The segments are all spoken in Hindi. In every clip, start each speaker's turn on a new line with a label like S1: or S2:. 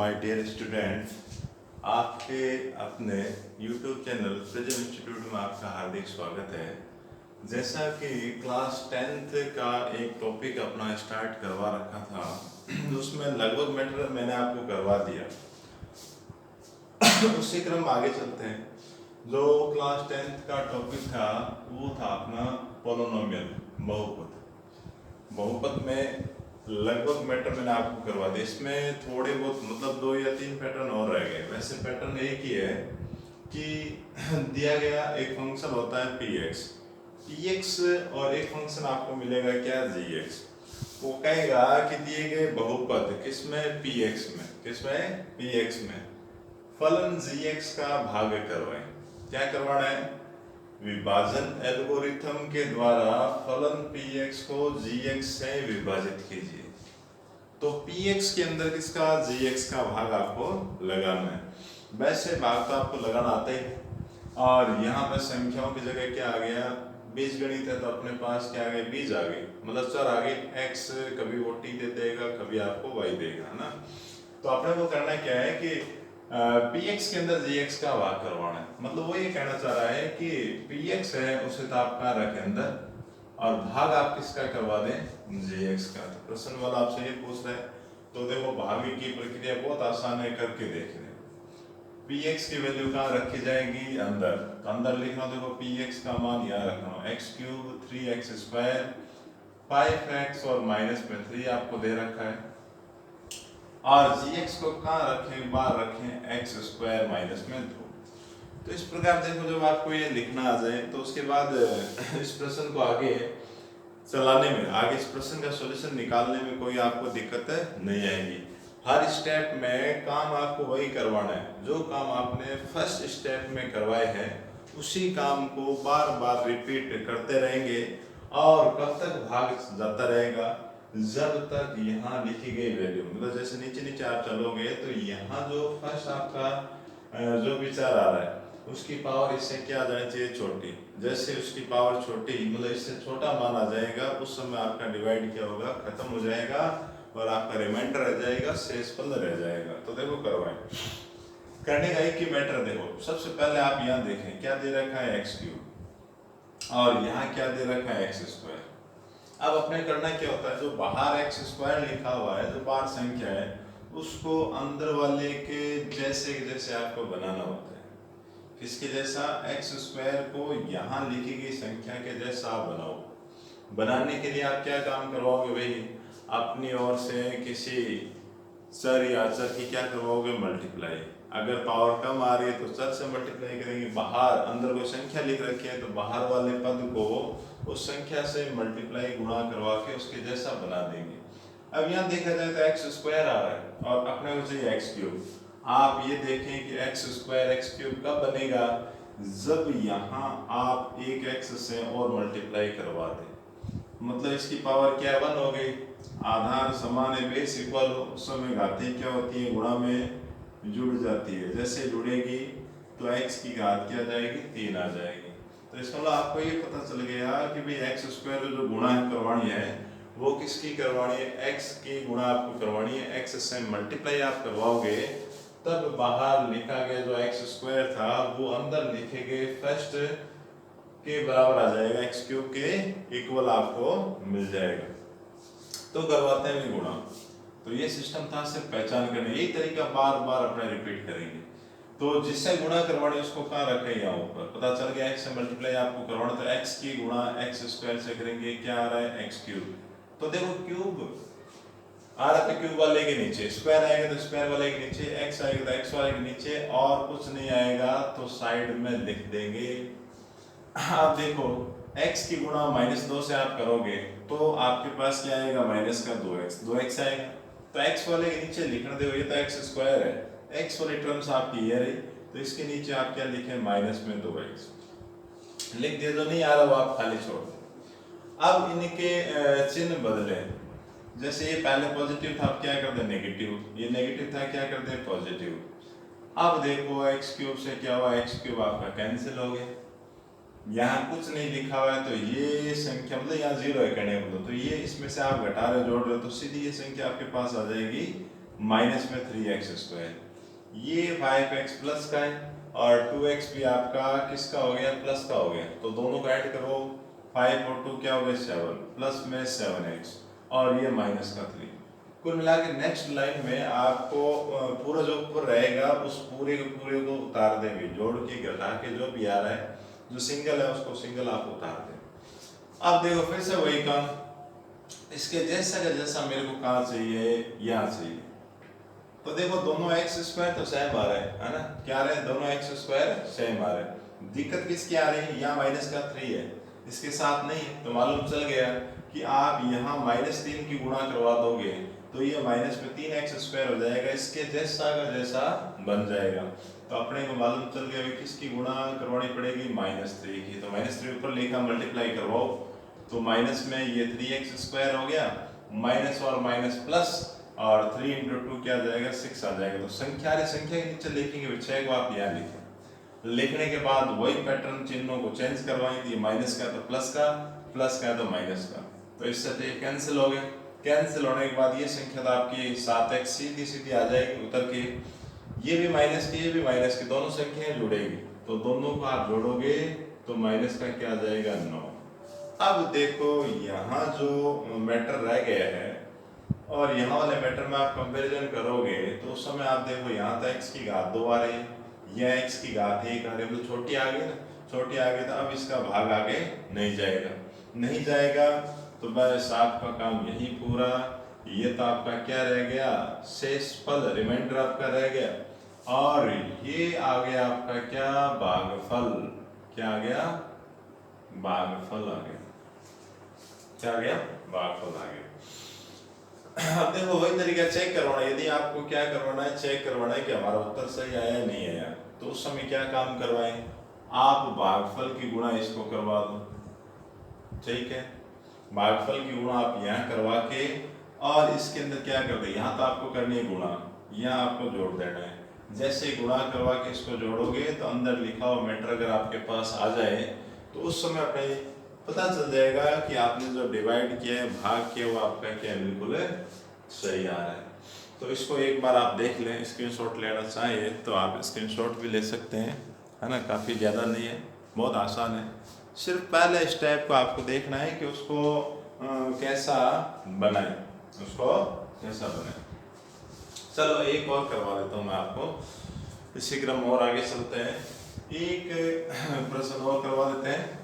S1: माय डियर स्टूडेंट, आपके अपने YouTube चैनल प्रिज्म इंस्टीट्यूट में आपका हार्दिक स्वागत है। जैसा कि क्लास 10th का एक टॉपिक अपना स्टार्ट करवा रखा था, उसमें लगभग मैटर मैंने आपको करवा दिया। उसी क्रम आगे चलते हैं। जो क्लास 10th का टॉपिक था वो था अपना पोलिनोमियल, बहुपद। बहुपद में लगभग मैटर मैंने आपको करवा दिया। इसमें थोड़े बहुत मतलब 2 या 3 पैटर्न और रह गए। वैसे पैटर्न एक ही है कि दिया गया एक फंक्शन होता है px और एक फंक्शन आपको मिलेगा क्या gx। वो कहेगा कि दिए गए बहुपद किसमें px में फलन gx का भाग करवाएं। क्या करवाना है? विभाजन एल्गोरिथम के द्वारा फलन px को gx से विभाजित कीजिए। तो px के अंदर किसका gx का भाग आपको लगाना है। वैसे भाग तो आपको लगाना आता ही। और यहाँ पर संख्याओं की जगह क्या आ गया? बीजगणित है तो अपने पास क्या आ गए? बीज आ गए, मतलब चर आ गए। x कभी वो t दे देगा, कभी आपको y देगा, है ना। तो आपने वो करना क्या है कि px के अंदर gx का भाग करवाना है। मतलब वो ये कहना चाह रहा है कि px है उसे तो आप कहाँ रखें? अंदर, और भाग आप किसका करवा दें? gx का। तो प्रश्न वाला आपसे ये पूछ रहा है, तो देखो भाग की प्रक्रिया बहुत आसान है, करके देख रहे हैं। px की वैल्यू कहाँ रखी जाएगी? अंदर। तो अंदर लिखना, देखो px का मान यहाँ रखना, x³ 3x² 5x और माइनस में 3 आपको दे रखा है। और gx को कहाँ रखें? बाहर रखें, x² माइनस में 2। तो इस प्रकार देखो, जब आपको ये लिखना आ जाए तो उसके बाद इस प्रश्न को आगे चलाने में, आगे इस प्रश्न का सॉल्यूशन निकालने में कोई आपको दिक्कत नहीं आएगी। हर स्टेप में काम आपको वही करवाना है जो काम आपने फर्स्ट स्टेप में करवाए हैं। उसी काम को बार बार रिपीट करते रहेंगे और कब तक भाग जाता रहेगा? जब तक यहाँ लिखी गई वैल्यू, मतलब जैसे नीचे नीचे आप चलोगे तो यहाँ जो फर्स्ट आपका जो विचार आ रहा है उसकी पावर इससे क्या आ जानी चाहिए? छोटी। जैसे उसकी पावर छोटी, मतलब इससे छोटा मान आ जाएगा, उस समय आपका डिवाइड क्या होगा? खत्म हो जाएगा और आपका रिमाइंडर रह जाएगा, शेषफल रह जाएगा। तो देखो करवाएं। करने का एक ही मैटर देखो। सबसे पहले आप यहाँ देखें क्या दे रखा है? x³ और यहाँ क्या दे रखा है? x²। अब अपने करना क्या होता है? जो बाहर x² लिखा हुआ है, जो बाहर संख्या है, उसको अंदर वाले के जैसे जैसे आपको बनाना होता है। किसके जैसा? x² को यहाँ लिखी गई संख्या के जैसा आप बनाओ। बनाने के लिए आप क्या काम करवाओगे? भाई अपनी ओर से किसी चर या चर की क्या करवाओगे? मल्टीप्लाई। अगर पावर कम आ रही है तो चर से मल्टीप्लाई करेंगे। बाहर अंदर कोई संख्या लिख रखी है तो बाहर वाले पद को उस संख्या से मल्टीप्लाई, गुणा करवा के उसके जैसा बना देंगे। अब यहाँ देखा जाए तो x² आ रहा है और अपने को चाहिए x³। आप ये देखें कि x² x³ कब बनेगा? जब यहाँ आप एक x से और मल्टीप्लाई करवा दें। मतलब इसकी पावर क्या 1 हो गई। आधार समान है, बेस इक्वल हो, उस समय घातें क्या होती है? गुणा में जुड़ जाती है। जैसे जुड़ेगी तो x की घात क्या जाएगी? 3 आ जाएगी। तो इसका मतलब आपको ये पता चल गया कि भाई x² जो गुणा करवानी है वो किसकी करवानी है? x की गुणा आपको करवानी है। x से मल्टीप्लाई आप करवाओगे तब बाहर लिखा गया जो x² था वो अंदर लिखे गए फर्स्ट के बराबर आ जाएगा, x³ के इक्वल आपको मिल जाएगा। तो करवाते हैं भी गुणा। तो ये सिस्टम था सिर्फ पहचान करने, यही तरीका बार बार अपना रिपीट करेंगे। तो जिससे गुणा करवाने उसको कहाँ रखें? यहाँ ऊपर। पता चल गया x से मल्टीप्लाई आपको करवाना, तो x की गुणा x² से करेंगे, क्या आ रहा है? x³। तो देखो क्यूब आ रहा था क्यूब वाले के नीचे, स्क्वायर आएगा तो स्क्वायर वाले के नीचे, x आएगा तो x वाले के नीचे, और कुछ नहीं आएगा तो साइड में लिख देंगे। आप देखो x की गुणा -2 से आप करोगे तो आपके पास क्या आएगा? माइनस का 2x आएगा। तो x वाले के नीचे लिखना, देखो ये तो x² है, x वाली टर्म्स आपकी ये रही, तो इसके नीचे आप क्या लिखें? माइनस में 2x लिख दिया। जो नहीं आ रहा वो आप खाली छोड़ दें। अब इनके चिन्ह बदले, जैसे ये पहले पॉजिटिव था, अब क्या कर दे? नेगेटिव। ये नेगेटिव था, क्या कर दे? पॉजिटिव। अब देखो x³ से क्या हुआ? x³ आपका कैंसिल हो गया। यहाँ कुछ नहीं लिखा हुआ है तो ये संख्या, मतलब यहाँ 0 है कहने को, तो ये इसमें से आप घटा रहे हो, जोड़ रहे हो, तो सीधी ये संख्या आपके पास आ जाएगी माइनस में 3x², ये 5x प्लस का है और 2x भी आपका किसका हो गया, प्लस का हो गया। तो दोनों को ऐड करो, 5 और 2 क्या हो गया 7, प्लस में 7x और ये माइनस का 3। कुल मिला के नेक्स्ट लाइन में आपको पूरा जो ऊपर रहेगा उस पूरे के पूरे को उतार देंगे, जोड़ के घटा के जो भी आ रहा है, जो सिंगल है उसको सिंगल आप उतार दें। अब देखो फिर से वही काम, इसके जैसा का जैसा मेरे को कहाँ चाहिए, यहाँ चाहिए। तो देखो दोनों x² तो सेम आ रहा है ना, क्या आ रहा है, दोनों x² सेम आ रहा है। दिक्कत किसकी आ रही है, यहाँ माइनस का 3 है, इसके साथ नहीं है। तो मालूम चल गया कि आप यहाँ -3 की गुणा करवा दोगे तो ये माइनस में 3x² हो जाएगा, इसके जैसा का जैसा बन जाएगा। तो अपने को मालूम चल गया कि किसकी गुणा करवानी पड़ेगी, -3 की। तो -3 ऊपर लिखा, मल्टीप्लाई करवाओ तो माइनस में ये 3x² हो गया, माइनस और माइनस प्लस, और 3 × 2 क्या आ जाएगा, 6 आ जाएगा। तो संख्या के नीचे लिखेंगे 6 को आप यहाँ लिखें। लिखने के बाद वही पैटर्न चिन्हों को चेंज करवाएंगे, माइनस का तो प्लस का, प्लस का तो माइनस का। तो इससे तो ये कैंसिल हो गए। कैंसिल होने के बाद ये संख्या तो आपकी 7x सीधी सीधी आ जाएगी उतर के, ये भी माइनस की ये भी माइनस की, दोनों संख्याएं जुड़ेगी। तो दोनों को आप जोड़ोगे तो माइनस का क्या आ जाएगा, 9। अब देखो यहाँ जो मैटर रह गया है और यहाँ वाले मैटर में आप कंपैरिजन करोगे तो उस समय आप देखो यहाँ तो x की घात 2 आ रही है, यह x की घात 1 आ रही है, मतलब छोटी आ गई ना, छोटी आ गई तो अब इसका भाग आगे नहीं जाएगा। तो बस आपका काम यही पूरा। ये तो आपका क्या रह गया, शेषफल, रिमाइंडर आपका रह गया। और ये आ गया आपका क्या, भागफल। क्या आ गया, भागफल आ गया। क्या आ गया, भागफल आ गया। अब देखो वही तरीका चेक करवाना है। यदि आपको क्या करवाना है, चेक करवाना है कि हमारा उत्तर सही आया या नहीं आया, तो उस समय क्या काम करवाएं, आप भागफल की गुणा इसको करवा दो। ठीक है, भागफल की गुणा आप यहाँ करवा के और इसके अंदर क्या कर दे, यहाँ तो आपको करनी है गुणा, यहाँ आपको जोड़ देना है। जैसे ही गुणा करवा के इसको जोड़ोगे तो अंदर लिखा हुआ मैटर अगर आपके पास आ जाए तो उस समय अपने पता चल जाएगा कि आपने जो डिवाइड किया है, भाग किया, वो आपका क्या बिल्कुल सही आ रहा है। तो इसको एक बार आप देख लें, स्क्रीनशॉट लेना चाहिए तो आप स्क्रीनशॉट भी ले सकते हैं, है ना। काफ़ी ज़्यादा नहीं है, बहुत आसान है। सिर्फ पहले स्टेप को आपको देखना है कि उसको कैसा बनाए, चलो एक और करवा देता हूँ मैं आपको, इसी क्रम और आगे चलते हैं। एक प्रश्न और करवा देते हैं।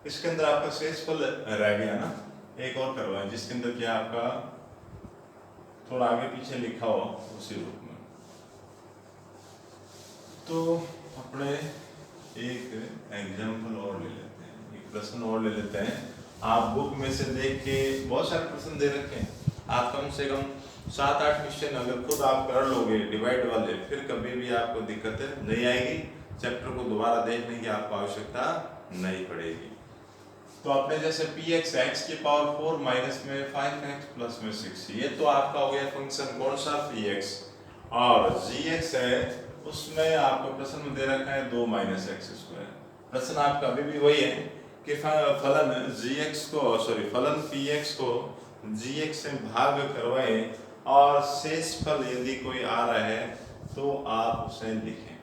S1: इसके अंदर आपका शेषफल रह गया ना, एक और करवाएं जिसके अंदर क्या आपका थोड़ा आगे पीछे लिखा हो उसी रूप में। तो अपने एक एग्जाम्पल और ले लेते हैं, एक प्रश्न और ले लेते हैं। आप बुक में से देख के बहुत सारे प्रश्न दे रखे हैं, आप कम से कम 7-8 क्वेश्चन अगर खुद आप कर लोगे डिवाइड वाले, फिर कभी भी आपको दिक्कत नहीं आएगी, चैप्टर को दोबारा देखने की आपको आवश्यकता नहीं पड़ेगी। तो आपने जैसे px x की पावर 4 माइनस में 5x प्लस में 6, ये तो आपका हो गया फंक्शन कौन सा, px। और gx है, उसमें आपको प्रश्न में दे रखा है 2 माइनस x²। प्रश्न आपका अभी भी वही है कि फलन px को gx से भाग करवाएं और शेषफल यदि कोई आ रहा है तो आप उसे लिखें।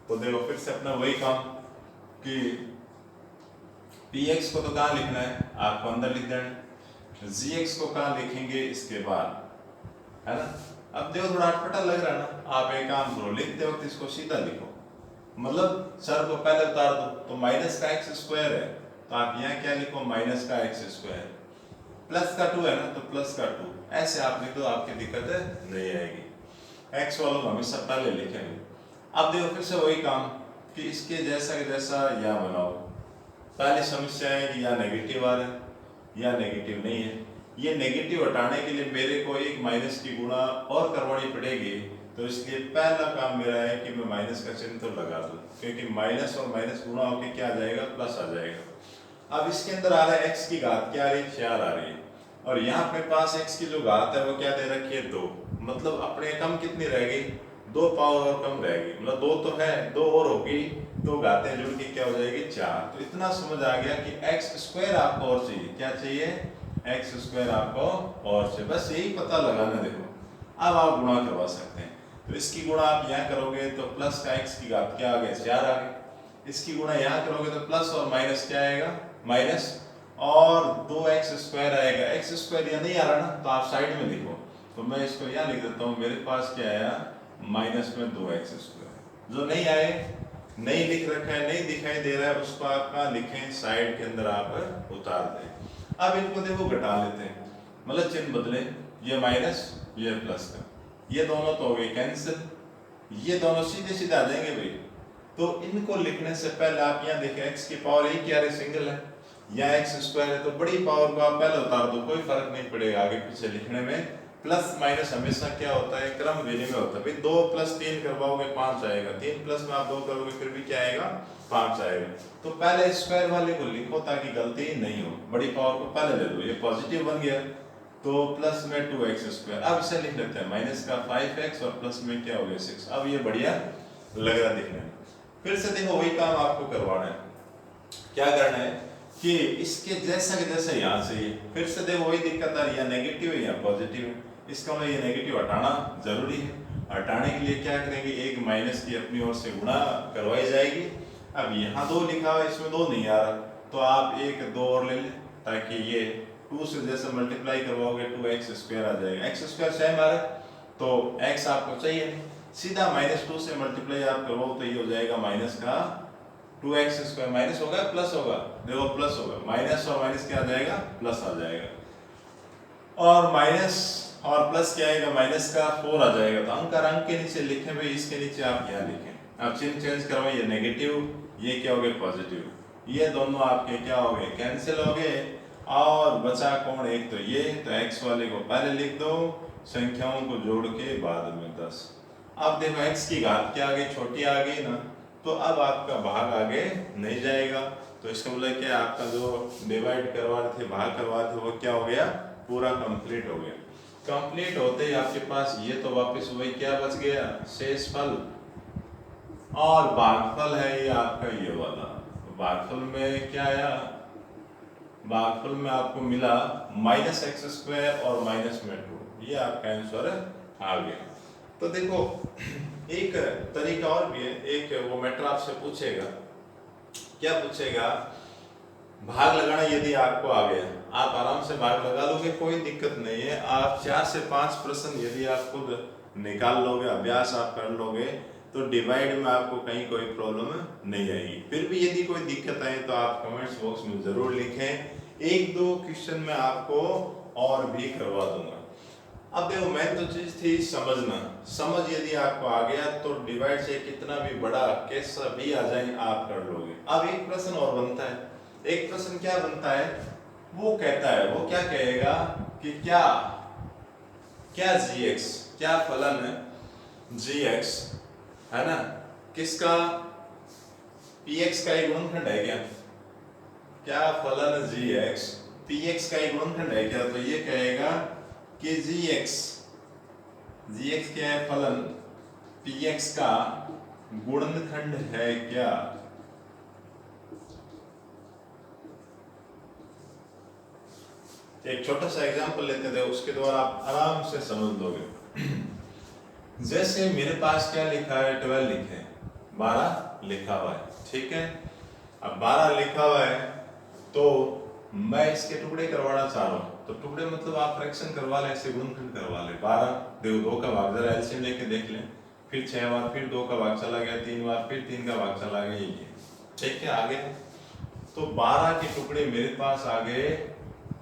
S1: तो देखो फिर से अपना वही काम कि px को तो कहाँ लिखना है, आपको अंदर लिख देना, gx को कहाँ लिखेंगे इसके बाद, है ना। अब देखो थोड़ा अटपटा लग रहा है ना, आप एक काम करो, लिखते वक्त इसको सीधा लिखो, मतलब सर को पहले उतार दो। तो माइनस का x² है तो आप यहाँ क्या लिखो, माइनस का x², प्लस का 2 है ना तो प्लस का 2, ऐसे आप लिख दो, आपकी दिक्कत नहीं आएगी। x वालों को हमेशा पहले लिखेंगे। अब देखो फिर से वही काम कि इसके जैसा के जैसा यहाँ बनाओ। पहली समस्या है कि यहाँ नेगेटिव आ रहा है, यहाँ नेगेटिव नहीं है। ये नेगेटिव हटाने के लिए मेरे को एक माइनस की गुणा और करवानी पड़ेगी, तो इसलिए पहला काम मेरा है कि मैं माइनस का चिन्ह तो लगा दूं, क्योंकि माइनस और माइनस गुणा होकर क्या आ जाएगा, प्लस आ जाएगा। अब इसके अंदर आ रहा है x की घात क्या आ रही है, 4 आ रही है, और यहाँ अपने पास x की जो घात है वो क्या दे रखी है, 2। मतलब अपने कम कितनी रह गई, 2 पावर और कम रह गई, मतलब 2 तो है, 2 और होगी, 2 घातें जुड़ के क्या हो जाएगी, 4। तो इतना समझ आ गया कि x² आपको और चाहिए, क्या चाहिए, एक्स स्क्वायर आपको और से, बस यही पता लगाना। देखो अब आप गुणा करवा सकते हैं, तो इसकी गुणा आप यहाँ करोगे तो प्लस का एक्स की घात क्या आ गया 4 आ गया, इसकी गुणा यहाँ करोगे तो प्लस और माइनस क्या आएगा माइनस, और 2x स्क्वायर आएगा। एक्स स्क्वायर यहाँ नहीं आ रहा ना, तो आप साइड में लिखो, तो मैं इसको यहाँ लिख देता हूँ, मेरे पास क्या आया माइनस में 2x स्क्वायर। जो नहीं आए, नहीं लिख रखा है, नहीं दिखाई दे रहा है, उसको आप कहाँ लिखें साइड के अंदर आप उतार दें। अब इनको देखो घटा लेते हैं, मतलब चिन्ह बदले, ये माइनस ये प्लस का, ये दोनों तो हो गए कैंसिल, ये दोनों सीधे सीधे आ जाएंगे भाई। तो इनको लिखने से पहले आप यहाँ देखें एक्स की पावर एक क्या सिंगल है, या एक्स स्क्वायर है, तो बड़ी पावर को आप पहले उतार दो, कोई फर्क नहीं पड़ेगा आगे पीछे लिखने में। प्लस माइनस हमेशा क्या होता है क्रम विनिमय होता है भाई, 2 + 3 करवाओगे 5 आएगा, 3 प्लस में आप 2 करोगे फिर भी क्या आएगा 5 आएगा। तो पहले स्क्वायर वाले को लिखो ताकि गलती नहीं हो, बड़ी पावर को पहले ले लो, ये पॉजिटिव बन गया, तो प्लस में 2x स्क्वायर। अब इसे लिख लेते हैं माइनस का 5x और प्लस में क्या हो गया 6। अब ये बढ़िया लग रहा दिखने में। फिर से देखो वही काम आपको करवाना है, क्या करना है कि इसके जैसा के जैसा यहाँ से ये, फिर से देखो वही दिक्कत आ रही है, नेगेटिव है या पॉजिटिव है, इसका मतलब ये नेगेटिव हटाना जरूरी है। हटाने के लिए क्या करेंगे, एक माइनस की अपनी ओर से गुणा करवाई जाएगी। अब यहाँ 2 लिखा हुआ है, इसमें 2 नहीं आ रहा, तो आप 1 2 और ले लें, ताकि ये 2 से जैसे मल्टीप्लाई करवाओगे 2x स्क्वायर आ जाएगा। एक्स स्क्वायर सेम आ रहा है तो x आपको चाहिए नहीं, सीधा -2 से मल्टीप्लाई आप करवाओ तो ये हो जाएगा माइनस का 2x स्क्वायर, माइनस होगा प्लस होगा, देखो प्लस होगा, माइनस और माइनस क्या आ जाएगा प्लस आ जाएगा, और माइनस और प्लस क्या आएगा माइनस का 4 आ जाएगा। तो अंक अंक के नीचे लिखें भाई, इसके नीचे आप यहाँ लिखें, आप चिन्ह चेंज करवाएं, ये नेगेटिव ये क्या हो गए पॉजिटिव, ये दोनों आपके क्या हो गए कैंसिल हो गए, और बचा कौन एक तो ये, तो x वाले को पहले लिख दो, संख्याओं को जोड़ के बाद में 10। अब देखो x की घात क्या आ गई छोटी आ गई ना, तो अब आपका भाग आगे नहीं जाएगा, तो इसका मतलब क्या आपका जो डिवाइड करवा रहे थे भाग करवा रहे थे वो क्या हो गया पूरा कंप्लीट हो गया। कंप्लीट होते ही आपके पास ये तो वापस वही क्या बच गया शेषफल, और भागफल है ये आपका ये वाला, भागफल में क्या आया, भागफल में आपको मिला -x स्क्वायर और माइनस में 2, ये आपका आंसर आ गया। तो देखो एक तरीका और भी है, एक वो मैटर आपसे पूछेगा, क्या पूछेगा, भाग लगाना यदि आपको आ गया आप आराम से भाग लगा लोगे, कोई दिक्कत नहीं है। आप 4 से 5 प्रश्न यदि आप खुद निकाल लोगे, अभ्यास आप कर लोगे, तो डिवाइड में आपको कहीं कोई प्रॉब्लम नहीं आएगी। फिर भी यदि कोई दिक्कत आए तो आप कमेंट्स बॉक्स में जरूर लिखें, 1-2 क्वेश्चन में आपको और भी करवा दूंगा। अब देखो मेन तो चीज थी समझना, समझ यदि आपको आ गया तो डिवाइड से कितना भी बड़ा कैसा भी आ जाए आप कर लोगे। अब एक प्रश्न और बनता है, एक प्रश्न क्या बनता है, वो कहता है, वो क्या कहेगा कि क्या gx, क्या फलन gx है ना, किसका px का एक गुणनखंड है क्या फलन gx px का एक गुणनखंड है क्या, तो ये कहेगा कि gx क्या है फलन px का गुणनखंड है क्या। एक छोटा सा एग्जांपल लेते थे, उसके द्वारा आप आराम से समझ लोगे। जैसे मेरे पास क्या लिखा है 12 लिखे, 12 लिखा हुआ है, ठीक है। अब 12 लिखा हुआ है तो मैं इसके टुकड़े करवाना चाह रहा हूँ, तो टुकड़े मतलब आप फ्रैक्शन करवा ले, ऐसे गुणनखंड करवा ले। 12 देखो 2 का भाग, जरा एलसीएम लेके देख लें, फिर 6 बार फिर 2 का भाग चला गया, 3 बार फिर 3 का भाग चला गया, ये ठीक है आगे। तो 12 के टुकड़े मेरे पास आ गए,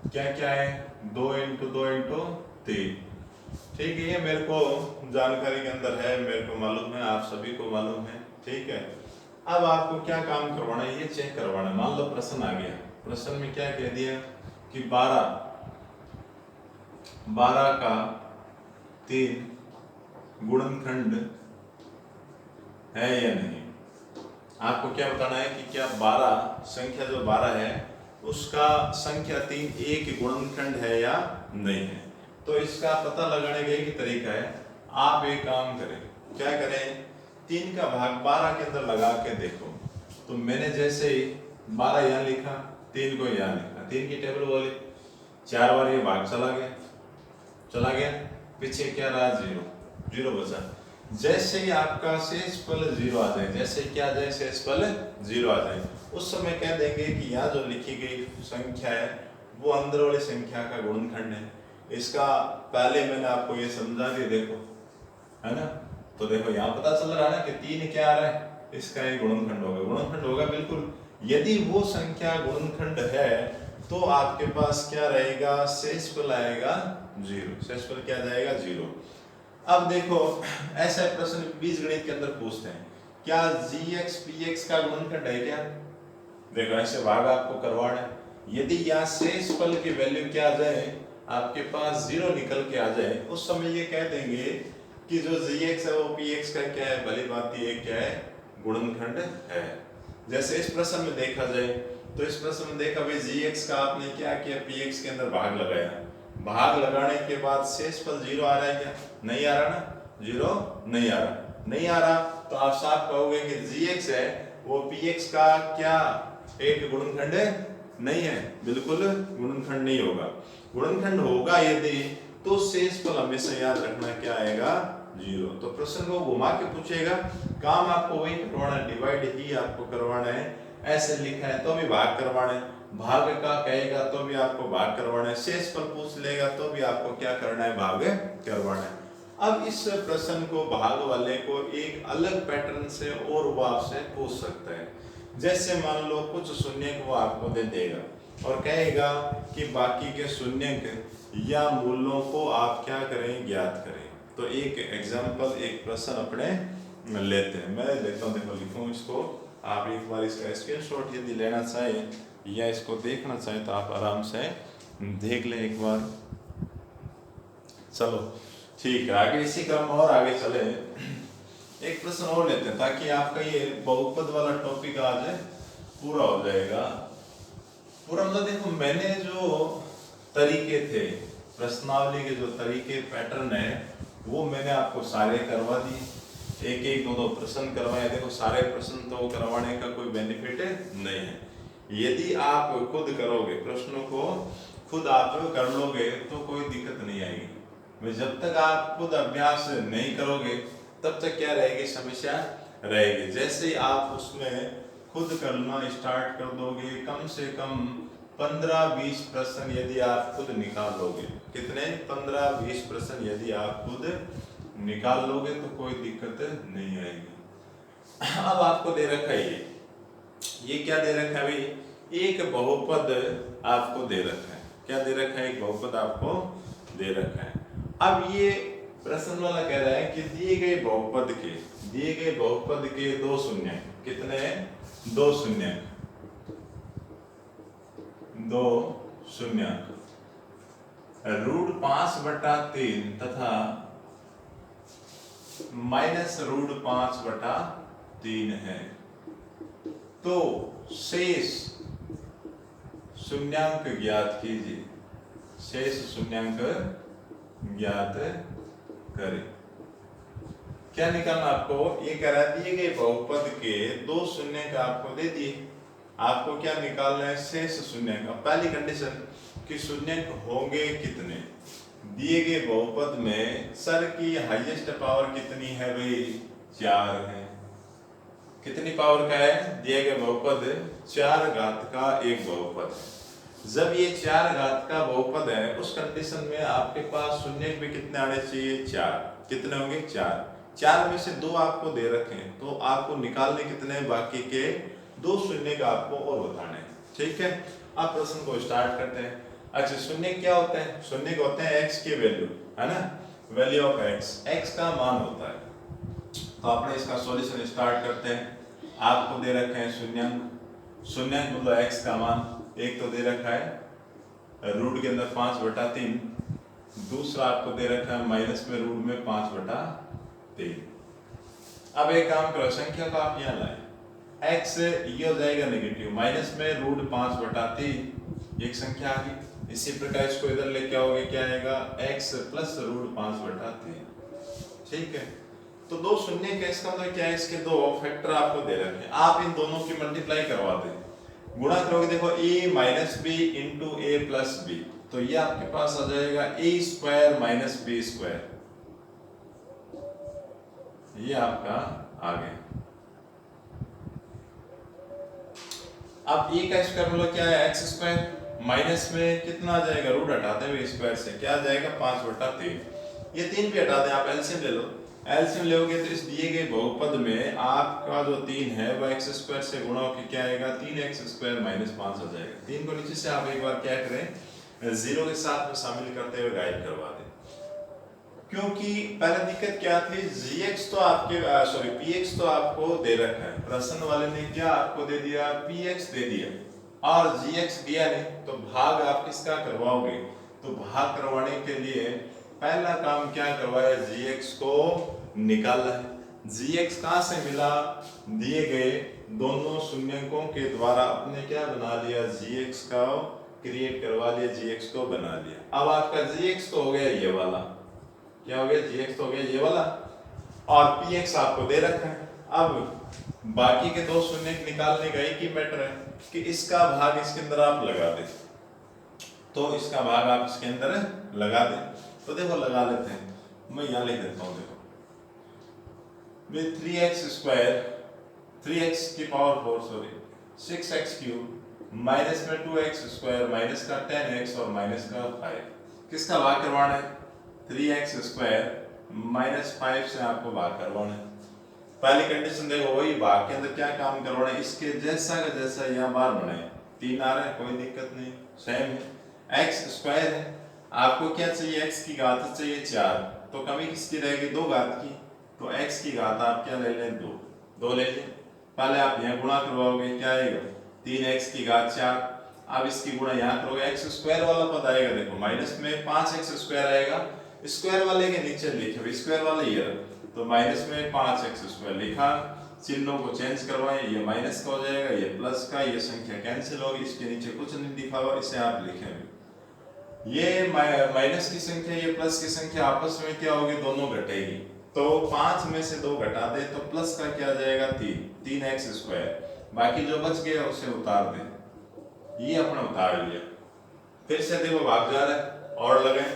S1: क्या क्या है 2 × 2 × 3, ठीक है। ये मेरे को जानकारी के अंदर है, मेरे को मालूम है, आप सभी को मालूम है, ठीक है। अब आपको क्या काम करवाना है, ये चेक करवाना है। मान लो प्रश्न आ गया, प्रश्न में क्या कह दिया कि 12 का 3 गुणनखंड है या नहीं। आपको क्या बताना है कि क्या 12 संख्या जो 12 है उसका संख्या 3 एक गुणनखंड है या नहीं है। तो इसका पता लगाने का एक तरीका है, आप एक काम करें, क्या करें, 3 का भाग 12 के अंदर लगा के देखो। तो मैंने जैसे ही 12 यहाँ लिखा, 3 को यहाँ लिखा, 3 की टेबल बोली, 4 बार ये भाग चला गया, पीछे क्या रहा, 0 बचा। जैसे ही आपका शेषफल 0 आ जाए, जैसे क्या आ जाए, शेषफल 0 आ जाए, उस समय कह देंगे कि यहाँ जो लिखी गई संख्या है वो अंदर वाली संख्या का गुणनखंड है। इसका पहले मैंने आपको ये समझा दिया, देखो है ना। तो देखो यहाँ पता चल रहा है ना कि 3 क्या आ रहा है, इसका एक गुणनखंड होगा बिल्कुल। यदि वो संख्या गुणनखंड है तो आपके पास क्या रहेगा, शेषफल आएगा 0। शेषफल क्या जाएगा, 0। अब देखो ऐसा प्रश्न बीजगणित के अंदर पूछते हैं, क्या gx px का गुणनखंड है क्या। देखो ऐसे भाग आपको करवाना है। यदि यहाँ शेषफल की वैल्यू क्या आ जाए, आपके पास 0 निकल के आ जाए, उस समय ये कह देंगे कि जो gx है वो px का क्या है, भली बात ये क्या है, गुणनखंड है। जैसे इस प्रश्न में देखा जाए तो इस प्रश्न में देखा भाई gx का आपने क्या किया, px के अंदर भाग लगाया, भाग लगाने के बाद शेषफल 0 आ रहा है क्या, नहीं आ रहा ना, 0 नहीं आ रहा, तो आप साफ कहोगे कि gx है वो px का क्या एक गुणनखंड नहीं है, बिल्कुल गुणनखंड नहीं होगा। गुणनखंड होगा यदि तो शेषफल हमेशा याद रखना क्या आएगा, 0। तो प्रश्न को घुमा के पूछेगा, काम आपको वही करवाना है, डिवाइड ही आपको करवाना है। ऐसे लिखा है तो भी भाग करवाना है, भाग का कहेगा तो भी आपको भाग करवाना है, शेषफल पूछ लेगा तो भी आपको क्या करना है, भाग करवाना है। अब इस प्रश्न को भाग वाले को एक अलग पैटर्न से और वो आपसे पूछ सकता है। जैसे मान लो कुछ शून्य वो आपको दे देगा और कहेगा कि बाकी के शून्य या मूलों को आप क्या करें, ज्ञात करें। तो एक एग्जाम्पल, एक प्रश्न अपने लेते हैं, मैं लेता हूँ, देखो लिखूँ इसको, आप एक बार इसका स्क्रीनशॉट यदि लेना चाहें या इसको देखना चाहें तो आप आराम से देख लें एक बार। चलो ठीक है, आगे इसी क्रम और आगे चले, एक प्रश्न और लेते हैं ताकि आपका ये बहुपद वाला टॉपिक आज पूरा हो जाएगा। पूरा मतलब देखो मैंने जो तरीके थे, प्रश्नावली के जो तरीके पैटर्न है वो मैंने आपको सारे करवा दिए, एक एक दो प्रश्न करवाए। देखो सारे प्रश्न तो करवाने का कोई बेनिफिट नहीं है। यदि आप खुद करोगे, प्रश्नों को खुद आप कर लोगे तो कोई दिक्कत नहीं आएगी। जब तक आप खुद अभ्यास नहीं करोगे तब तक क्या रहेगी, समस्या रहेगी। जैसे ही आप उसमें खुद करना स्टार्ट कर दोगे, कम से कम 15-20 प्रश्न यदि आप खुद निकाल लोगे, कितने 15-20 प्रश्न यदि आप खुद निकाल लोगे तो कोई दिक्कत नहीं आएगी। अब आपको दे रखा है ये क्या दे रखा है भाई, एक बहुपद आपको दे रखा है। क्या दे रखा है, एक बहुपद आपको दे रखा है। अब ये प्रश्न वाला कह रहा है कि दिए गए बहुपद के दो शून्य, कितने हैं, दो शून्य, √5/3 तथा -√5/3 है। तो शेष शून्यांक ज्ञात कीजिए, शेष शून्यांक ज्ञात करें। क्या निकालना आपको, ये कह रहा है दिए गए बहुपद के दो शून्य का आपको दे दिए, आपको क्या निकालना है, शेष शून्यांक। पहली कंडीशन कि शून्यांक होंगे कितने, दिए गए बहुपद में सर की हाईएस्ट पावर कितनी है भाई, 4 है। कितनी पावर का है, दिए गए बहुपद 4 घात का एक बहुपद है। जब ये 4 घात का बहुपद है उस कंडीशन में आपके पास शून्य भी कितने आने चाहिए, 4। कितने होंगे, 4 में से 2 आपको दे रखे हैं तो आपको निकालने कितने, बाकी के 2 शून्य का आपको और बताने हैं। ठीक है, अब प्रश्न को स्टार्ट करते हैं। अच्छा, शून्य क्या होते हैं, शून्य को होते हैं x की वैल्यू, है ना, वैल्यू ऑफ x का मान होता है। तो आपने इसका सॉल्यूशन स्टार्ट करते हैं। आपको दे रखे हैं शून्यांक मतलब x का मान, एक तो दे रखा है रूट के अंदर 5/3, दूसरा आपको दे रखा है माइनस में रूट में 5/3। अब एक काम करो, संख्या को आप यहाँ लाए, x ये हो जाएगा नेगेटिव, माइनस में √5/3 एक संख्या आ गई। इसी प्रकार इसको इधर लेके आओगे, क्या आएगा, x + √5/3। ठीक है, तो दो शून्य का इसका मतलब क्या है, इसके दो फैक्टर आपको दे रखे हैं, आप इन दोनों की मल्टीप्लाई करवा दें, गुणा करोगे। देखो a - b × a + b, तो ये आपके पास आ जाएगा ए स्क्वायर माइनस बी स्क्वायर, ये आपका आ गया। अब ए का स्क्वायर मतलब क्या है, एक्स स्क्वायर, माइनस में कितना आ जाएगा, रूट हटाते हुए स्क्वायर से क्या आ जाएगा 5/3। ये 3 भी हटा दें, आप एलसीएम ले लो, एलसीएम लोगे तो इस दिए गए बहुपद में आपका जो 3 है वो एक्स स्क्वायर से गुणा होकर क्या आएगा 3x स्क्वायर माइनस 5 हो जाएगा। 3 को नीचे से आप एक बार क्या करें, 0 के साथ में शामिल करते हुए गायब करवा दें, क्योंकि पहले दिक्कत क्या थी, gx तो आपके px तो आपको दे रखा है, प्रश्न वाले ने क्या आपको दे दिया, px दे दिया और gx दिया नहीं, तो भाग आप किसका करवाओगे, तो भाग करवाने के लिए पहला काम क्या करवाया, gx को निकालना है। gx कहां से मिला, दिए गए दोनों शून्यकों के द्वारा अपने क्या बना लिया, gx का क्रिएट करवा लिया, gx को बना लिया। अब आपका gx तो हो गया ये वाला, क्या हो गया, gx तो हो गया ये वाला, और px आपको दे रखा है। अब बाकी के दो शून्य निकालने का एक ही मैटर है कि इसका भाग इसके अंदर आप लगा दें, तो इसका भाग आप इसके अंदर लगा दें। तो देखो लगा लेते हैं, मैं यहाँ लिख देता हूँ, देखो 3x स्क्वायर 3x की पावर 4 6x क्यूब माइनस में 2x स्क्वायर माइनस का 10x और माइनस का 5, किसका भाग करवाना है, 3x स्क्वायर माइनस 5 से आपको भाग करवाना है। पहली कंडीशन देखो, वही भाग के अंदर क्या काम करवाना है, इसके जैसा का जैसा यहाँ बार बनाए, 3 आ रहा है कोई दिक्कत नहीं, सेम है। x स्क्वायर है, आपको क्या चाहिए, x की घात चाहिए 4, तो कमी किसकी रहेगी, 2 घात की, तो x की घात आप क्या ले लें, 2 ले लें। पहले आप यहाँ गुणा करवाओगे, क्या आएगा 3x की घात 4, अब इसकी गुणा यहाँ करोगे, x स्क्वायर वाला पद आएगा, देखो माइनस में 5x स्क्वायर आएगा, स्क्वायर वाले के नीचे लिखे स्क्वायर वाले ये, तो माइनस में 5x स्क्वायर लिखा, चिन्हों को चेंज करवाएं, ये माइनस का हो जाएगा, ये प्लस का, ये संख्या कैंसिल होगी, इसके नीचे कुछ नहीं लिखा हुआ, इसे आप लिखेंगे। ये माइनस की संख्या ये प्लस की संख्या आपस में क्या होगी, दोनों घटेगी, तो 5 में से 2 घटा दे तो प्लस का क्या जाएगा 3x स्क्वायर, बाकी जो बच गया उसे उतार दे, ये अपना उतार लिया। फिर से देखो भाग जा रहा है और लगे,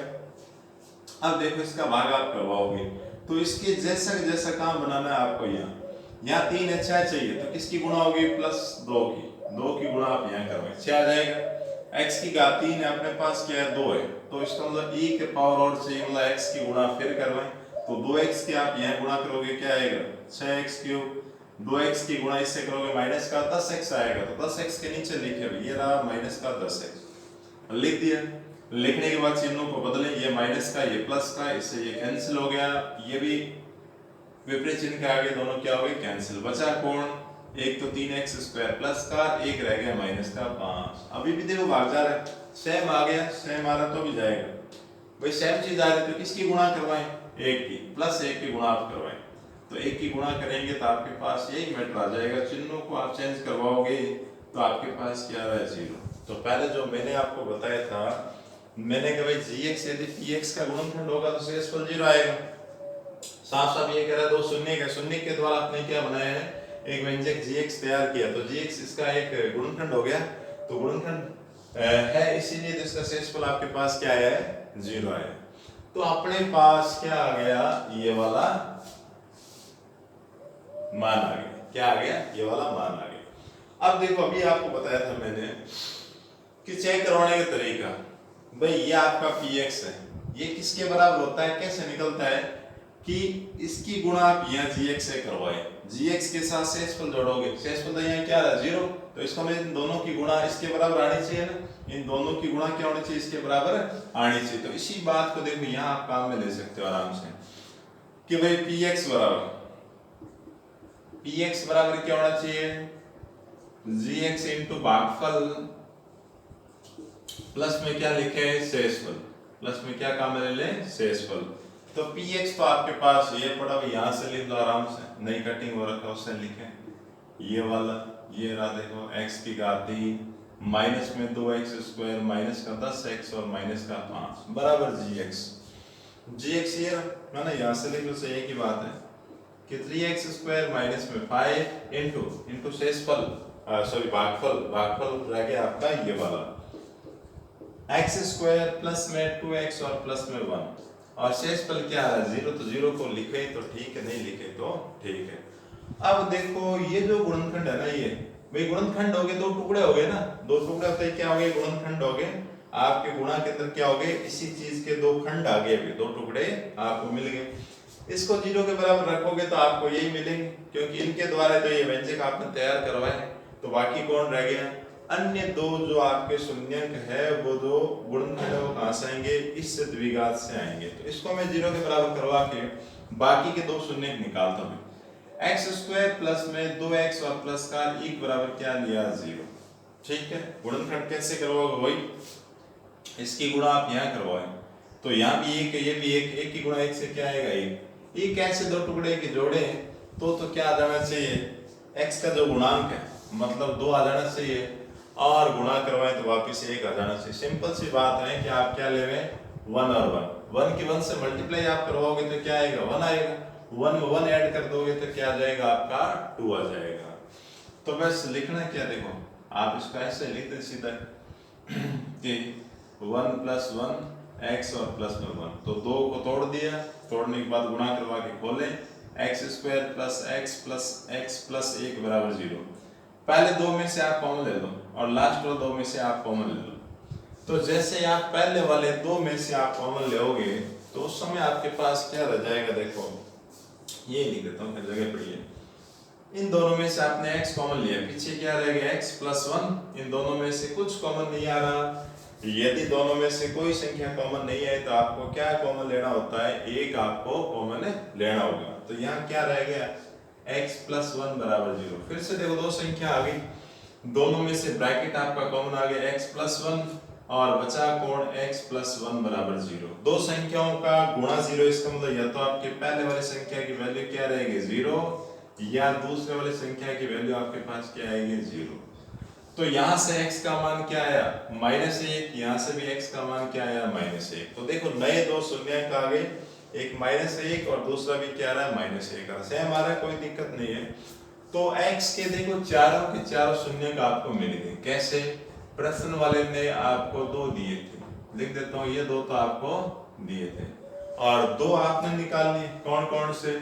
S1: अब देखो इसका भाग आप करवाओगे तो इसके जैसा काम बनाना है आपको। यहाँ 3 है 6 चाहिए, तो किसकी गुणा होगी, +2 की गुणा आप यहाँ करवाएं, 6 आ जाएगा। x की घात 3 है, अपने पास क्या है 2 है, तो इसका मतलब e के पावर और चाहिए, मतलब x की गुणा फिर करवाएं, तो 2x की आप यहाँ गुणा करोगे क्या आएगा 6x क्यूब, 2x की गुणा इससे करोगे माइनस का 10x आएगा, तो 10x के नीचे लिखे, ये रहा माइनस का 10x, लिख दिया। लिखने के बाद चिन्हों को बदलें, ये माइनस का ये प्लस का, इससे ये कैंसिल हो गया, ये भी विपरीत चिन्ह के आगे दोनों क्या हो गए कैंसिल, बचा कौन, एक तो 3x स्क्वायर प्लस का, एक रह गया माइनस का 5। अभी भी देखो भाग जा रहा है, सेम आ गया, सेम आ रहा तो भी जाएगा, भाई सेम चीज आ रही तो किसकी गुणा करवाएं, 1 की, +1 की गुणा आप करवाएं, तो 1 की गुणा करेंगे तो आपके पास यही मैटर आ जाएगा। चिन्हों को आप चेंज करवाओगे तो आपके पास क्या आ रहा है 0। तो पहले जो मैंने आपको बताया था, मैंने कहा भाई gx यदि px का गुणनखंड होगा तो शेषफल 0 आएगा, साफ साफ ये कह रहा है, दो शून्य के द्वारा आपने क्या बनाया है, एक व्यंजक gx तैयार किया, तो gx इसका एक गुणनखंड हो गया, तो गुणनखंड है इसीलिए तो इसका शेषफल आपके पास क्या है 0 आया। तो अपने पास क्या आ गया, ये वाला मान आ गया, क्या आ गया, ये वाला मान आ गया। अब देखो अभी आपको बताया था मैंने कि चेक करवाने का तरीका, भाई ये आपका px है, ये किसके बराबर होता है, कैसे निकलता है कि इसकी गुणा आप यहाँ gx से करवाए, gx के साथ शेषफल जोड़ोगे, शेषफल तो यहाँ क्या रहा 0, तो इसको मैं इन दोनों की गुणा इसके बराबर आनी चाहिए ना, इन दोनों की गुणा क्या होनी चाहिए, इसके बराबर आनी चाहिए। तो इसी बात को देखो यहाँ आप काम में ले सकते हो आराम से कि भाई px बराबर क्या होना चाहिए, gx इंटू भागफल प्लस में क्या लिखे शेषफल, प्लस में क्या काम ले लें शेषफल। तो px तो आपके पास ये पड़ा, यहाँ से लिख लो आराम से, नई कटिंग हो रखा उससे लिखें, ये वाला ये रहा देखो x की घात 3 माइनस में 2x स्क्वायर माइनस का 10x और माइनस का 5 बराबर gx ये है ना, यहाँ से लिख लो, से एक ही बात है कि 3x स्क्वायर माइनस में 5 इंटू शेषफल भागफल रह गया आपका ये वाला, एक्स स्क्वायर प्लस में 2x और प्लस में 1 और शेष पल क्या आ रहा है 0, तो 0 को लिखे तो ठीक है, नहीं लिखे तो ठीक है। अब देखो ये जो गुणनखंड है ना, ये भाई गुणनखंड हो गए, दो टुकड़े हो गए ना, दो टुकड़े होते क्या हो गए, गुणनखंड हो गए। आपके गुणा के अंदर क्या हो गए, इसी चीज के दो खंड आ गए, दो टुकड़े आपको मिल गए। इसको 0 के बराबर रखोगे तो आपको यही मिलेंगे, क्योंकि इनके द्वारा जो ये व्यंजक आपने तैयार करवाए, तो बाकी कौन रह गया, अन्य दो जो आपके शून्यंक है, वो जो गुणनखंड है वो कहां से आएंगे, इस द्विघात से आएंगे। तो इसको मैं 0 के बराबर करवा के बाकी के दो शून्यंक निकालता हूं। एक्स स्क्वायर प्लस में 2x और प्लस का एक बराबर क्या लिया 0। ठीक है, गुणनखंड कैसे करवाओगे, वही इसकी गुणा आप यहाँ करवाएं, तो यहाँ भी एक है, ये भी एक की गुणा एक से क्या आएगा, एक ऐसे दो टुकड़े के जोड़े तो क्या आ जाना चाहिए, x का जो गुणांक है मतलब 2 आ जाना चाहिए, और गुणा करवाएं तो वापिस 1 आ जाना चाहिए। सिंपल सी बात है कि आप क्या लेवे 1 और 1 की 1 से मल्टीप्लाई आप करवाओगे तो क्या आएगा 1 आएगा, 1 में 1 ऐड कर दोगे तो क्या आ जाएगा आपका 2 आ जाएगा। तो बस लिखना क्या, देखो आप इसको ऐसे लिख दे सीधा कि 1 + 1 x और प्लस में 1, तो 2 को तोड़ दिया, तोड़ने के बाद गुणा करवा के खोले, x² + x + x + 1 बराबर 0। पहले दो में से आप कॉमन ले लो और लास्ट वाले दो में से आप कॉमन ले लो। तो जैसे आप पहले वाले दो में से आप कॉमन लोगे तो उस समय आपके पास क्या रह जाएगा, देखो ये लिख देता हूँ, फिर जगह पड़ी है। इन दोनों में से आपने x कॉमन लिया, पीछे क्या रह गया x + 1, इन दोनों में से कुछ कॉमन नहीं आ रहा। यदि दोनों में से कोई संख्या कॉमन नहीं है तो आपको क्या कॉमन लेना होता है, एक आपको कॉमन लेना होगा। तो यहाँ क्या रह गया x + 1 बराबर 0। फिर से देखो दो संख्या आ गई, दोनों में से ब्रैकेट आपका कॉमन आ गया x + 1 और बचा कोण x + 1 बराबर 0। दो संख्याओं का गुणा 0, इसका मतलब या तो आपके पहले वाली संख्या की वैल्यू क्या रहेगी 0, या दूसरे वाली संख्या की वैल्यू आपके पास क्या आएगी 0। तो यहाँ से x का मान क्या आया -1, यहाँ से भी x का मान क्या आया -1। तो देखो नए दो शून्यंक आ गए, एक -1 और दूसरा भी क्या रहा है -1 सेम आ रहा है, कोई दिक्कत नहीं है। तो x के देखो चारों के चारों शून्यंक आपको मिल गए, कैसे, प्रश्न वाले ने आपको 2 दिए थे, लिख देता हूँ ये 2 तो आपको दिए थे और 2 आपने निकाल लिए, कौन कौन से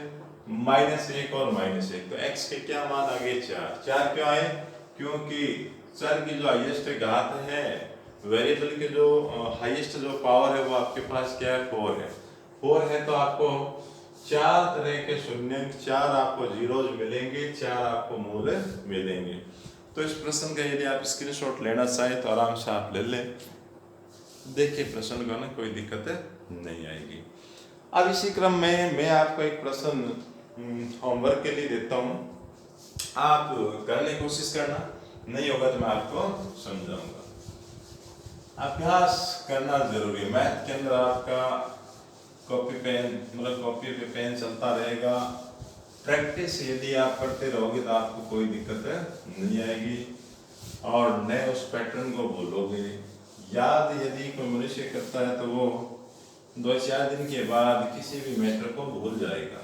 S1: -1 और -1। तो x के क्या मान आ गए 4 क्यों आए, क्योंकि चर की जो हाईएस्ट घात है, वेरिएबल के जो हाईएस्ट जो पावर है वो आपके पास क्या है 4 है तो आपको 4 तरह के शून्यंक, 4 आपको जीरोज मिलेंगे, 4 आपको मूल मिलेंगे। तो इस प्रश्न का यदि आप स्क्रीनशॉट लेना चाहें तो आराम से आप ले लें, देखिए प्रश्न का ना कोई दिक्कत नहीं आएगी। अब इसी क्रम में मैं आपको एक प्रश्न होमवर्क के लिए देता हूँ, आप करने की कोशिश करना, नहीं होगा तो मैं आपको समझाऊंगा। अभ्यास करना जरूरी है, मैथ के अंदर आपका कॉपी पेन मतलब कॉपी पे पेन चलता रहेगा। प्रैक्टिस यदि आप करते रहोगे तो आपको कोई दिक्कत नहीं आएगी और नए उस पैटर्न को भूलोगे। याद यदि कोई मनुष्य करता है तो वो 2-4 दिन के बाद किसी भी मैटर को भूल जाएगा।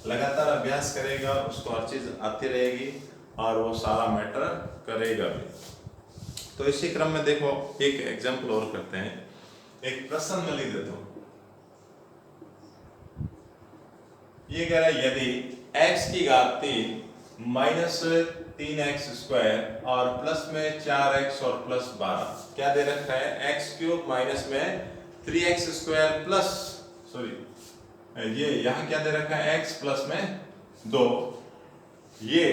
S1: लगातार अभ्यास करेगा, उसको हर चीज आती रहेगी और वो सारा मैटर करेगा भी। तो इसी क्रम में देखो एक एग्जांपल और करते हैं, एक प्रश्न में लिख देता हूं। ये कह रहा है यदि x की घात 3 -3x² और प्लस में 4x और प्लस 12, क्या दे रखा है x³ माइनस में 3x² प्लस ये यहाँ क्या दे रखा है x प्लस में 2, ये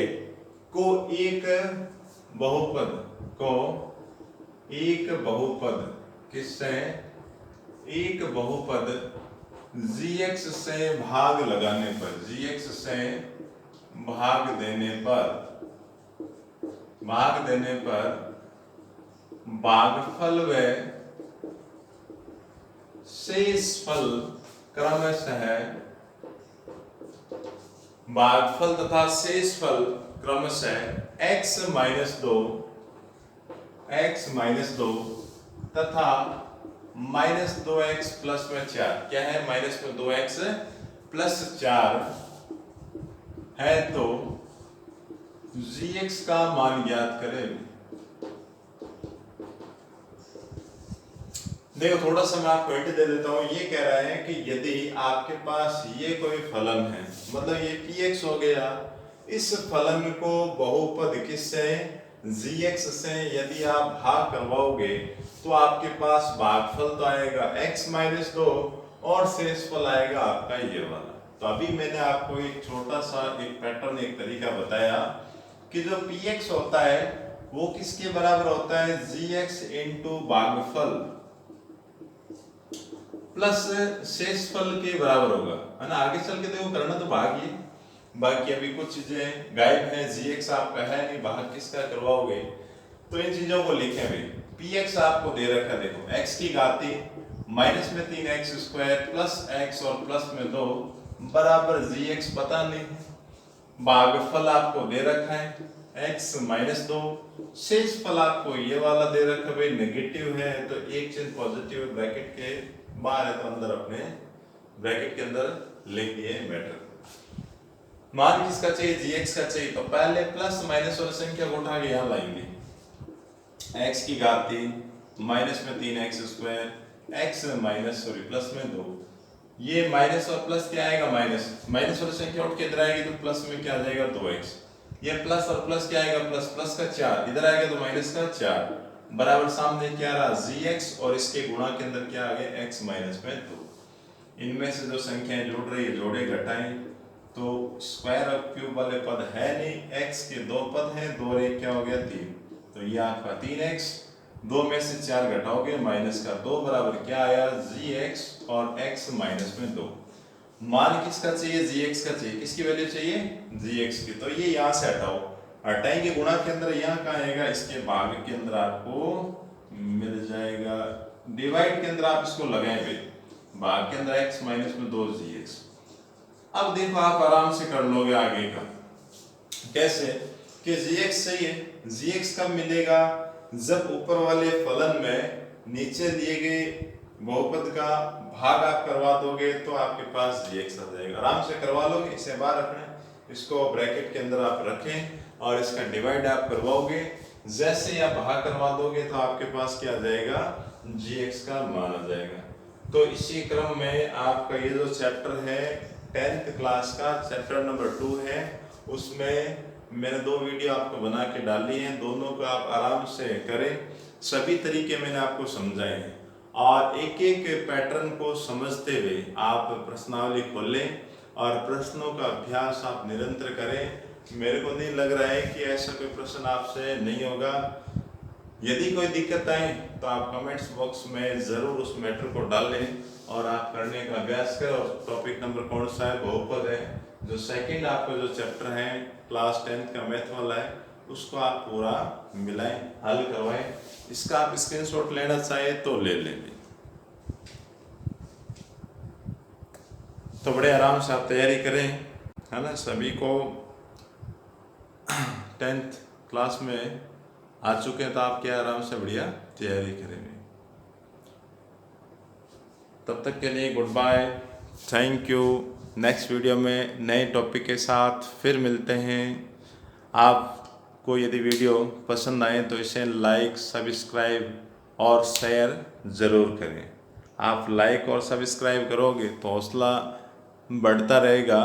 S1: को एक बहुपद किससे, एक बहुपद gx से भाग लगाने पर, gx से भाग देने पर भागफल व शेषफल क्रमशः, भागफल तथा शेषफल क्रमशः x - 2 तथा -2x प्लस में 4, क्या है -2x प्लस 4 है, तो gx का मान ज्ञात करें। देखो थोड़ा सा मैं आपको हिंट दे देता हूँ। ये कह रहा है कि यदि आपके पास ये कोई फलन है, मतलब ये px हो गया, इस फलन को बहुपद किससे, gx से यदि आप भाग करवाओगे तो आपके पास भागफल तो आएगा x माइनस 2 और शेषफल आएगा आपका ये वाला। तो अभी मैंने आपको एक छोटा सा एक पैटर्न, एक तरीका बताया कि जो px होता है वो किसके बराबर होता है, gx इंटू भागफल प्लस शेषफल के बराबर होगा, है ना। आगे चल के देखो करना तो भाग ही, बाकी अभी कुछ चीजें गायब है, gx आपका है नहीं, भाग किसका करवाओगे। तो इन चीजों को लिखें भाई। px आपको दे रखा, देखो x की घाती माइनस में 3x स्क्वायर प्लस x और प्लस में 2 बराबर gx पता नहीं, भागफल आपको दे रखा है x माइनस 2, शेषफल आपको ये वाला दे रखा भाई नेगेटिव है, तो एक चिन्ह पॉजिटिव ब्रैकेट के बाहर है तो अंदर अपने ब्रैकेट के अंदर लिख दिए मैटर। मान किसका चाहिए, gx का चाहिए, तो पहले प्लस माइनस वाली संख्या को उठा के यहाँ लाएंगे। x की घाती माइनस में 3x square x minus sorry plus में 2, ये माइनस और प्लस क्या आएगा, माइनस माइनस वाली संख्या उठ के इधर आएगी तो प्लस में क्या आ जाएगा 2x, ये प्लस और प्लस क्या आएगा, प्लस प्लस का 4 इधर आएगा तो माइनस का 4 बराबर सामने क्या रहा gx और इसके गुणा के अंदर क्या आ गया x माइनस में 2। इनमें से जो संख्याएं जुड़ रही है जोड़े घटाएं तो स्क्वायर और क्यूब वाले पद है नहीं, x के 2 पद हैं, 2 और 1 क्या हो गया 3, तो ये आपका 3x, 2 में से 4 घटाओगे माइनस का 2 बराबर क्या आया gx और x माइनस में 2। मान किसका चाहिए, gx का चाहिए, किसकी वैल्यू चाहिए gx की, तो ये यहाँ से हटाओ, हटाएंगे गुणा के अंदर यहाँ का आएगा, इसके भाग के अंदर आपको मिल जाएगा, डिवाइड के अंदर आप इसको लगाएं भाई, भाग के अंदर x माइनस में 2 gx। अब देखो आप आराम से कर लोगे आगे का, कैसे कि gx सही है, gx कब मिलेगा, जब ऊपर वाले फलन में नीचे दिए गए बहुपद का भाग आप करवा दोगे तो आपके पास gx आ जाएगा। आराम से करवा लोगे, इसे बाहर रखना, इसको ब्रैकेट के अंदर आप रखें और इसका डिवाइड आप करवाओगे, जैसे ही आप भाग करवा दोगे तो आपके पास क्या आ जाएगा, gx का मान आ जाएगा। तो इसी क्रम में आपका ये जो चैप्टर है 10th क्लास का चैप्टर नंबर 2 है, उसमें मैंने 2 वीडियो आपको बना के डाली हैं, दोनों को आप आराम से करें, सभी तरीके मैंने आपको समझाए हैं और एक एक पैटर्न को समझते हुए आप प्रश्नावली खोलें और प्रश्नों का अभ्यास आप निरंतर करें। मेरे को नहीं लग रहा है कि ऐसा कोई प्रश्न आपसे नहीं होगा। यदि कोई दिक्कत आए तो आप कमेंट्स बॉक्स में ज़रूर उस मैटर को डाल लें और आप करने का अभ्यास करें। और टॉपिक नंबर कौन सा है, बहुपद है, जो सेकंड आपका जो चैप्टर है क्लास 10th का मैथ वाला है, उसको आप पूरा मिलाएं, हल करवाएं। इसका आप स्क्रीनशॉट लेना चाहे तो ले लेंगे। तो बड़े आराम से आप तैयारी करें, है ना। सभी को 10th क्लास में आ चुके हैं तो आप क्या आराम से बढ़िया तैयारी करेंगे। तब तक के लिए good bye, thank you. Next video में नए टॉपिक के साथ फिर मिलते हैं। आपको यदि वीडियो पसंद आए तो इसे लाइक, सब्सक्राइब और शेयर ज़रूर करें। आप लाइक और सब्सक्राइब करोगे तो हौसला बढ़ता रहेगा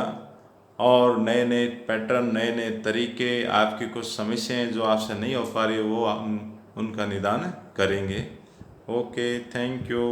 S1: और नए नए पैटर्न, नए नए तरीके, आपकी कुछ समस्याएं जो आपसे नहीं हो पा रही वो हम उनका निदान करेंगे। Okay, thank you.